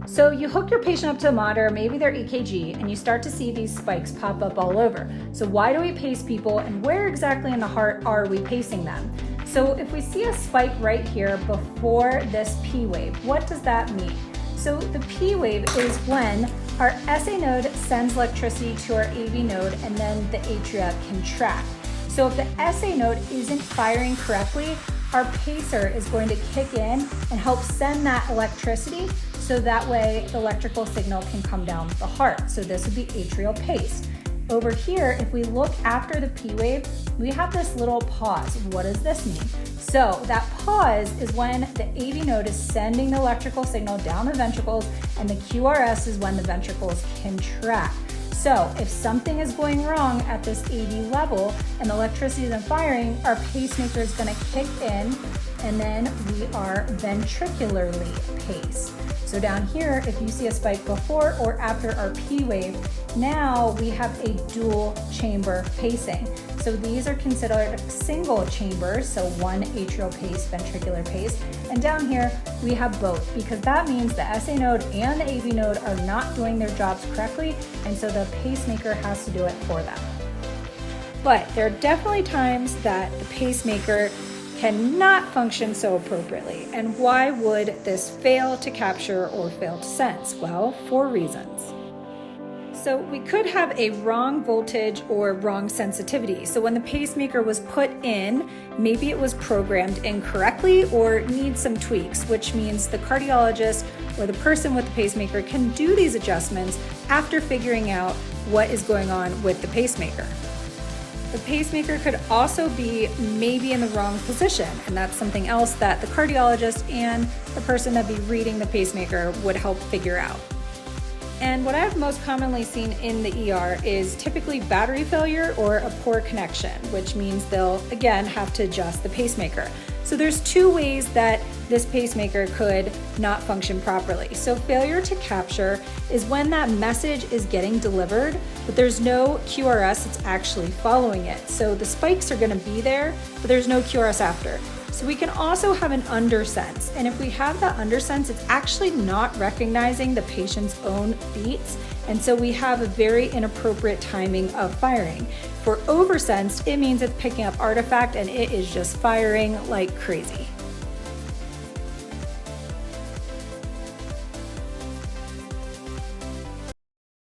So you hook your patient up to a monitor, maybe their EKG, and you start to see these spikes pop up all over. So why do we pace people, and where exactly in the heart are we pacing them? So if we see a spike right here before this P wave, what does that mean? So the P wave is when our SA node sends electricity to our AV node and then the atria contract. So if the SA node isn't firing correctly, our pacer is going to kick in and help send that electricity so that way the electrical signal can come down the heart. So this would be atrial pace. Over here, if we look after the P wave, we have this little pause. What does this mean? So that pause is when the AV node is sending the electrical signal down the ventricles, and the QRS is when the ventricles contract. So if something is going wrong at this AV level and the electricity isn't firing, our pacemaker is going to kick in, and then we are ventricularly paced. So down here, if you see a spike before or after our P wave, now we have a dual chamber pacing. So these are considered single chambers, so one atrial pace, ventricular pace. And down here, we have both, because that means the SA node and the AV node are not doing their jobs correctly, and so the pacemaker has to do it for them. But there are definitely times that the pacemaker cannot function so appropriately. And why would this fail to capture or fail to sense? Well, 4 reasons. So we could have a wrong voltage or wrong sensitivity. So when the pacemaker was put in, maybe it was programmed incorrectly or needs some tweaks, which means the cardiologist or the person with the pacemaker can do these adjustments after figuring out what is going on with the pacemaker. The pacemaker could also be maybe in the wrong position, and that's something else that the cardiologist and the person that'd be reading the pacemaker would help figure out. And what I've most commonly seen in the ER is typically battery failure or a poor connection, which means they'll again have to adjust the pacemaker. So there's 2 ways that this pacemaker could not function properly. So failure to capture is when that message is getting delivered, but there's no QRS that's actually following it. So the spikes are gonna be there, but there's no QRS after. So we can also have an undersense. And if we have that undersense, it's actually not recognizing the patient's own beats. And so we have a very inappropriate timing of firing. For oversensed, it means it's picking up artifact and it is just firing like crazy.